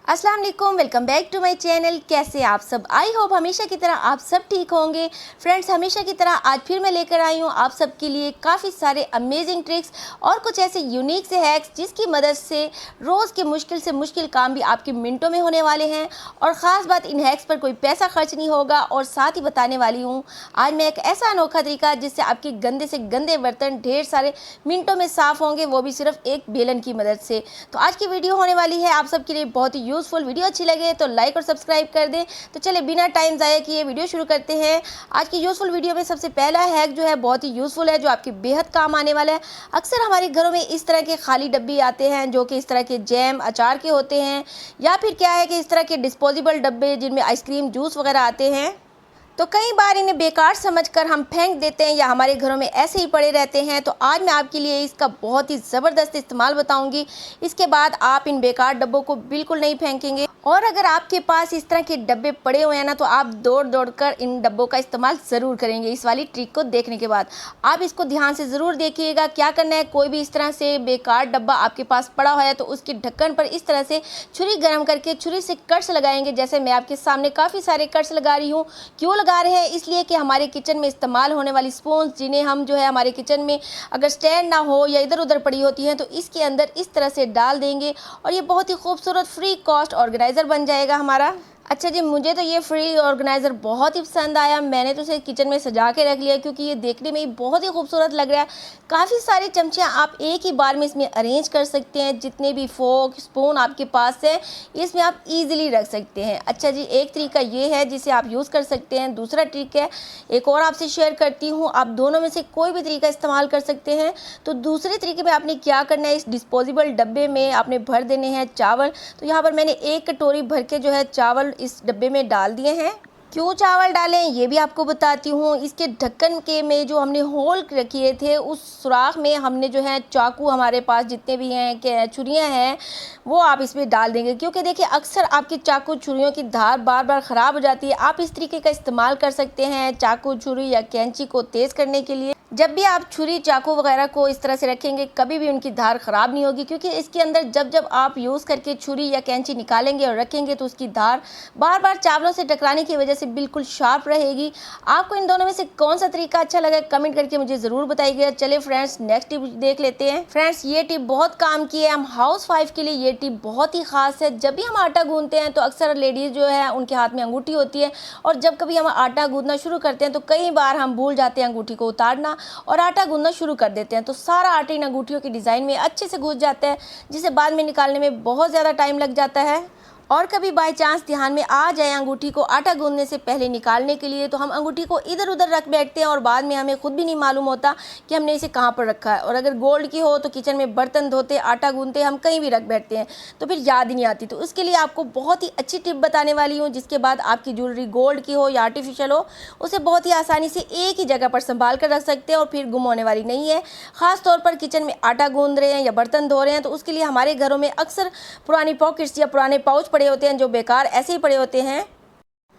अस्सलाम वालेकुम, welcome back to my channel. कैसे आप सब? आई होप हमेशा की तरह आप सब ठीक होंगे। फ्रेंड्स, हमेशा की तरह आज फिर मैं लेकर आई हूँ आप सब के लिए काफ़ी सारे अमेजिंग ट्रिक्स और कुछ ऐसे यूनिक से हैक्स जिसकी मदद से रोज़ के मुश्किल काम भी आपके मिनटों में होने वाले हैं। और ख़ास बात, इन हैक्स पर कोई पैसा खर्च नहीं होगा। और साथ ही बताने वाली हूँ आज मैं एक ऐसा अनोखा तरीका जिससे आपके गंदे से गंदे बर्तन ढेर सारे मिनटों में साफ़ होंगे, वो भी सिर्फ एक बेलन की मदद से। तो आज की वीडियो होने वाली है आप सबके लिए बहुत ही यूज़फुल। वीडियो अच्छी लगे तो लाइक और सब्सक्राइब कर दें। तो चले बिना टाइम ज़ाया किए वीडियो शुरू करते हैं। आज की यूज़फुल वीडियो में सबसे पहला हैक जो है बहुत ही यूज़फुल है, जो आपके बेहद काम आने वाला है। अक्सर हमारे घरों में इस तरह के खाली डब्बे आते हैं जो कि इस तरह के जैम अचार के होते हैं, या फिर क्या है कि इस तरह के डिस्पोजेबल डब्बे जिनमें आइसक्रीम जूस वगैरह आते हैं। तो कई बार इन्हें बेकार समझकर हम फेंक देते हैं या हमारे घरों में ऐसे ही पड़े रहते हैं। तो आज मैं आपके लिए इसका बहुत ही ज़बरदस्त इस्तेमाल बताऊंगी। इसके बाद आप इन बेकार डब्बों को बिल्कुल नहीं फेंकेंगे। और अगर आपके पास इस तरह के डब्बे पड़े हुए हैं ना, तो आप दौड़ दौड़ कर इन डब्बों का इस्तेमाल ज़रूर करेंगे। इस वाली ट्रिक को देखने के बाद आप इसको ध्यान से ज़रूर देखिएगा। क्या करना है, कोई भी इस तरह से बेकार डब्बा आपके पास पड़ा हुआ है तो उसके ढक्कन पर इस तरह से छुरी गर्म करके छुरी से कट्स लगाएंगे। जैसे मैं आपके सामने काफ़ी सारे कट्स लगा रही हूँ। क्यों लगा रहे हैं? इसलिए कि हमारे किचन में इस्तेमाल होने वाली स्पून जिन्हें हम जो है हमारे किचन में अगर स्टैंड ना हो या इधर उधर पड़ी होती हैं तो इसके अंदर इस तरह से डाल देंगे और ये बहुत ही खूबसूरत फ्री कॉस्ट ऑर्गेनाइज़र बन जाएगा हमारा। अच्छा जी, मुझे तो ये फ्री ऑर्गेनाइज़र बहुत ही पसंद आया। मैंने तो इसे किचन में सजा के रख लिया क्योंकि ये देखने में ही बहुत ही खूबसूरत लग रहा है। काफ़ी सारी चमचियाँ आप एक ही बार में इसमें अरेंज कर सकते हैं। जितने भी फोक स्पून आपके पास है इसमें आप इजीली रख सकते हैं। अच्छा जी, एक तरीका ये है जिसे आप यूज़ कर सकते हैं। दूसरा ट्रिक है, एक और आपसे शेयर करती हूँ। आप दोनों में से कोई भी तरीका इस्तेमाल कर सकते हैं। तो दूसरे तरीके में आपने क्या करना है, इस डिस्पोजेबल डब्बे में आपने भर देने हैं चावल। तो यहाँ पर मैंने एक कटोरी भर के जो है चावल इस डब्बे में डाल दिए हैं। क्यों चावल डालें ये भी आपको बताती हूँ। इसके ढक्कन के में जो हमने होल किए थे उस सुराख में हमने जो है चाकू, हमारे पास जितने भी हैं के छुरियाँ हैं वो आप इसमें डाल देंगे। क्योंकि देखिए अक्सर आपकी चाकू छुरियों की धार बार बार ख़राब हो जाती है। आप इस तरीके का इस्तेमाल कर सकते हैं चाकू छुरी या कैंची को तेज़ करने के लिए। जब भी आप छुरी चाकू वगैरह को इस तरह से रखेंगे कभी भी उनकी धार ख़राब नहीं होगी, क्योंकि इसके अंदर जब जब आप यूज़ करके छुरी या कैंची निकालेंगे और रखेंगे तो उसकी धार बार बार चावलों से टकराने की वजह से बिल्कुल शार्प रहेगी। आपको इन दोनों में से कौन सा तरीका अच्छा लगा कमेंट करके मुझे ज़रूर बताइएगा। चले फ्रेंड्स, नेक्स्ट टिप देख लेते हैं। फ्रेंड्स, ये टिप बहुत काम की है। हम हाउस वाइफ के लिए ये टिप बहुत ही ख़ास है। जब भी हम आटा गूंथते हैं तो अक्सर लेडीज़ जो है उनके हाथ में अंगूठी होती है, और जब कभी हम आटा गूंथना शुरू करते हैं तो कई बार हम भूल जाते हैं अंगूठी को उतारना और आटा गूंदना शुरू कर देते हैं। तो सारा आटा इन अंगूठियों की डिज़ाइन में अच्छे से घुस जाता है, जिसे बाद में निकालने में बहुत ज़्यादा टाइम लग जाता है। और कभी बाय चांस ध्यान में आ जाए अंगूठी को आटा गूंदने से पहले निकालने के लिए, तो हम अंगूठी को इधर उधर रख बैठते हैं और बाद में हमें खुद भी नहीं मालूम होता कि हमने इसे कहाँ पर रखा है। और अगर गोल्ड की हो तो किचन में बर्तन धोते आटा गूंदते हम कहीं भी रख बैठते हैं तो फिर याद ही नहीं आती। तो उसके लिए आपको बहुत ही अच्छी टिप बताने वाली हूँ, जिसके बाद आपकी ज्वेलरी गोल्ड की हो या आर्टिफिशियल हो उसे बहुत ही आसानी से एक ही जगह पर संभाल कर रख सकते हैं और फिर गुम होने वाली नहीं है। ख़ास तौर पर किचन में आटा गूंद रहे हैं या बर्तन धो रहे हैं तो उसके लिए हमारे घरों में अक्सर पुरानी पॉकेट्स या पुराने पाउच पड़े होते हैं जो बेकार ऐसे ही पड़े होते हैं।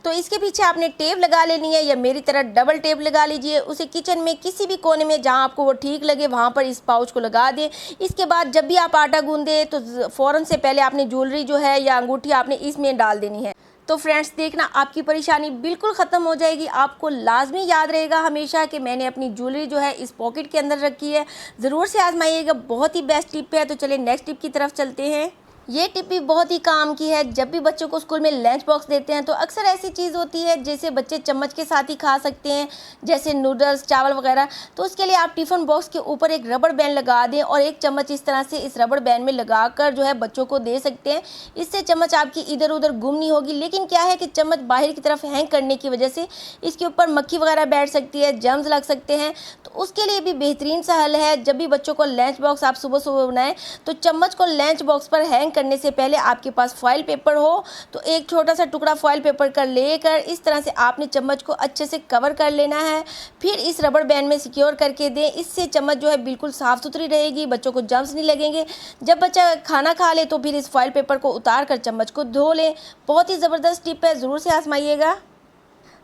तो इसके पीछे आपने टेप लगा लेनी है या मेरी तरह डबल टेप लगा लीजिए। उसे किचन में किसी भी कोने में जहां आपको वो ठीक लगे वहां पर इस पाउच को लगा दें। इसके बाद जब भी आप आटा गूंदें तो फ़ौरन से पहले आपने ज्वेलरी जो है या अंगूठी आपने इसमें डाल देनी है। तो फ्रेंड्स, देखना आपकी परेशानी बिल्कुल ख़त्म हो जाएगी। आपको लाजमी याद रहेगा हमेशा कि मैंने अपनी ज्वेलरी जो है इस पॉकेट के अंदर रखी है। ज़रूर से आजमाइएगा, बहुत ही बेस्ट टिप है। तो चलिए नेक्स्ट टिप की तरफ चलते हैं। ये टिप भी बहुत ही काम की है। जब भी बच्चों को स्कूल में लंच बॉक्स देते हैं तो अक्सर ऐसी चीज़ होती है जैसे बच्चे चम्मच के साथ ही खा सकते हैं, जैसे नूडल्स चावल वगैरह। तो उसके लिए आप टिफ़िन बॉक्स के ऊपर एक रबड़ बैंड लगा दें और एक चम्मच इस तरह से इस रबड़ बैंड में लगाकर जो है बच्चों को दे सकते हैं। इससे चम्मच आपकी इधर उधर गुम नहीं होगी। लेकिन क्या है कि चम्मच बाहर की तरफ हैंग करने की वजह से इसके ऊपर मक्खी वगैरह बैठ सकती है, जर्म्स लग सकते हैं। तो उसके लिए भी बेहतरीन सा हल है, जब भी बच्चों को लंच बॉक्स आप सुबह सुबह बनाएं तो चम्मच को लंच बॉक्स पर हैंग करने से पहले आपके पास फॉइल पेपर हो तो एक छोटा सा टुकड़ा फॉइल पेपर का लेकर इस तरह से आपने चम्मच को अच्छे से कवर कर लेना है। फिर इस रबड़ बैंड में सिक्योर करके दें। इससे चम्मच जो है बिल्कुल साफ़ सुथरी रहेगी, बच्चों को जर्म्स नहीं लगेंगे। जब बच्चा खाना खा ले तो फिर इस फॉइल पेपर को उतार कर चम्मच को धो लें। बहुत ही ज़बरदस्त टिप है, ज़रूर से आजमाइएगा।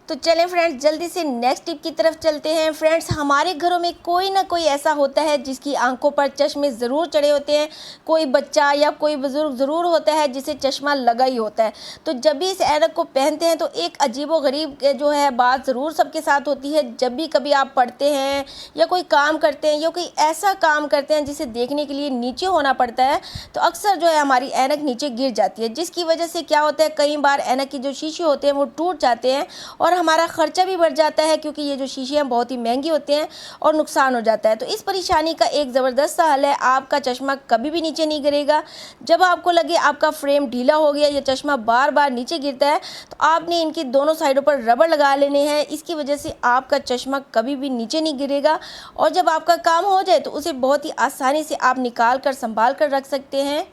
तो चलें फ्रेंड्स, जल्दी से नेक्स्ट टिप की तरफ चलते हैं। फ्रेंड्स, हमारे घरों में कोई ना कोई ऐसा होता है जिसकी आंखों पर चश्मे ज़रूर चढ़े होते हैं। कोई बच्चा या कोई बुज़ुर्ग ज़रूर होता है जिसे चश्मा लगा ही होता है। तो जब भी इस ऐनक को पहनते हैं तो एक अजीबोगरीब जो है बात ज़रूर सबके साथ होती है। जब भी कभी आप पढ़ते हैं या कोई काम करते हैं या कोई ऐसा काम करते हैं जिसे देखने के लिए नीचे होना पड़ता है, तो अक्सर जो है हमारी ऐनक नीचे गिर जाती है, जिसकी वजह से क्या होता है, कई बार ऐनक की जो शीशे होते हैं वो टूट जाते हैं और हमारा ख़र्चा भी बढ़ जाता है, क्योंकि ये जो शीशे हैं बहुत ही महंगी होते हैं और नुकसान हो जाता है। तो इस परेशानी का एक ज़बरदस्त सा हल है, आपका चश्मा कभी भी नीचे नहीं गिरेगा। जब आपको लगे आपका फ्रेम ढीला हो गया या चश्मा बार बार नीचे गिरता है, तो आपने इनकी दोनों साइडों पर रबड़ लगा लेने हैं। इसकी वजह से आपका चश्मा कभी भी नीचे नहीं गिरेगा और जब आपका काम हो जाए तो उसे बहुत ही आसानी से आप निकाल कर संभाल कर रख सकते हैं।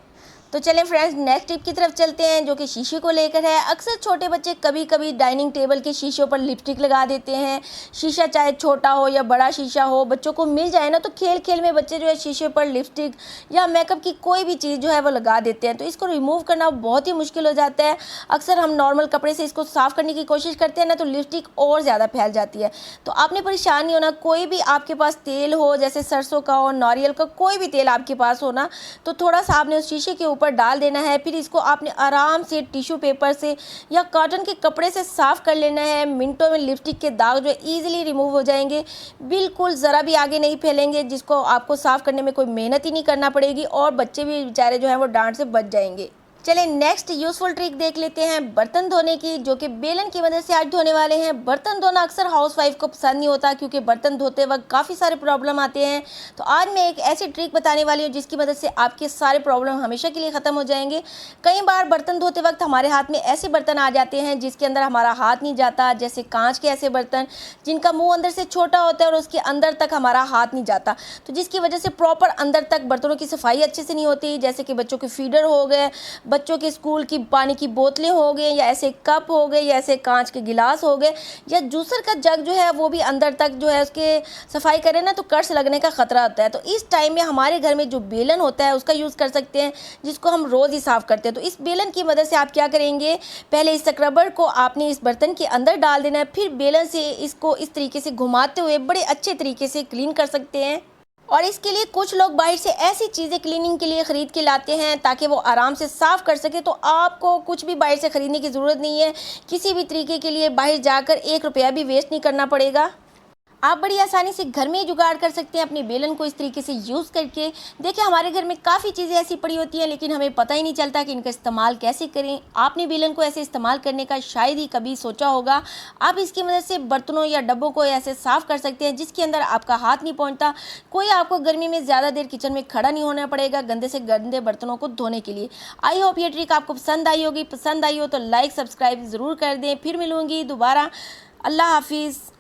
तो चलें फ्रेंड्स, नेक्स्ट टिप की तरफ चलते हैं जो कि शीशे को लेकर है। अक्सर छोटे बच्चे कभी कभी डाइनिंग टेबल के शीशों पर लिपस्टिक लगा देते हैं। शीशा चाहे छोटा हो या बड़ा शीशा हो, बच्चों को मिल जाए ना तो खेल खेल में बच्चे जो है शीशे पर लिपस्टिक या मेकअप की कोई भी चीज़ जो है वो लगा देते हैं। तो इसको रिमूव करना बहुत ही मुश्किल हो जाता है। अक्सर हम नॉर्मल कपड़े से इसको साफ़ करने की कोशिश करते हैं ना तो लिपस्टिक और ज़्यादा फैल जाती है। तो आपने परेशान नहीं होना। कोई भी आपके पास तेल हो, जैसे सरसों का हो, नारियल का, कोई भी तेल आपके पास हो ना, तो थोड़ा सा आपने उस शीशे के ऊपर डाल देना है। फिर इसको आपने आराम से टिश्यू पेपर से या कॉटन के कपड़े से साफ़ कर लेना है। मिनटों में लिपस्टिक के दाग जो है ईजिली रिमूव हो जाएंगे, बिल्कुल ज़रा भी आगे नहीं फैलेंगे, जिसको आपको साफ़ करने में कोई मेहनत ही नहीं करना पड़ेगी और बच्चे भी बेचारे जो हैं वो डांट से बच जाएंगे। चलें नेक्स्ट यूज़फुल ट्रिक देख लेते हैं बर्तन धोने की, जो कि बेलन की मदद से आज धोने वाले हैं। बर्तन धोना अक्सर हाउसवाइफ को पसंद नहीं होता, क्योंकि बर्तन धोते वक्त काफ़ी सारे प्रॉब्लम आते हैं। तो आज मैं एक ऐसी ट्रिक बताने वाली हूँ जिसकी मदद से आपके सारे प्रॉब्लम हमेशा के लिए ख़त्म हो जाएंगे। कई बार बर्तन धोते वक्त हमारे हाथ में ऐसे बर्तन आ जाते हैं जिसके अंदर हमारा हाथ नहीं जाता, जैसे कांच के ऐसे बर्तन जिनका मुँह अंदर से छोटा होता है और उसके अंदर तक हमारा हाथ नहीं जाता, तो जिसकी वजह से प्रॉपर अंदर तक बर्तनों की सफाई अच्छे से नहीं होती। जैसे कि बच्चों के फीडर हो गए, बच्चों के स्कूल की पानी की बोतलें हो गए, या ऐसे कप हो गए, या ऐसे कांच के गिलास हो गए, या जूसर का जग जो है वो भी अंदर तक जो है उसके सफाई करें ना तो कर्स लगने का खतरा होता है। तो इस टाइम में हमारे घर में जो बेलन होता है उसका यूज़ कर सकते हैं, जिसको हम रोज़ ही साफ़ करते हैं। तो इस बेलन की मदद से आप क्या करेंगे, पहले इस स्क्रबर को आपने इस बर्तन के अंदर डाल देना है, फिर बेलन से इसको इस तरीके से घुमाते हुए बड़े अच्छे तरीके से क्लीन कर सकते हैं। और इसके लिए कुछ लोग बाहर से ऐसी चीज़ें क्लीनिंग के लिए ख़रीद के लाते हैं ताकि वो आराम से साफ़ कर सके। तो आपको कुछ भी बाहर से ख़रीदने की ज़रूरत नहीं है। किसी भी तरीके के लिए बाहर जाकर 1 रुपया भी वेस्ट नहीं करना पड़ेगा। आप बड़ी आसानी से घर में ही जुगाड़ कर सकते हैं अपनी बेलन को इस तरीके से यूज़ करके। देखिए, हमारे घर में काफ़ी चीज़ें ऐसी पड़ी होती हैं लेकिन हमें पता ही नहीं चलता कि इनका इस्तेमाल कैसे करें। आपने बेलन को ऐसे इस्तेमाल करने का शायद ही कभी सोचा होगा। आप इसकी मदद से बर्तनों या डब्बों को ऐसे साफ़ कर सकते हैं जिसके अंदर आपका हाथ नहीं पहुँचता। कोई आपको गर्मी में ज़्यादा देर किचन में खड़ा नहीं होना पड़ेगा गंदे से गंदे बर्तनों को धोने के लिए। आई होप ये ट्रिक आपको पसंद आई होगी। पसंद आई हो तो लाइक सब्सक्राइब ज़रूर कर दें। फिर मिलूँगी दोबारा। अल्लाह हाफिज़।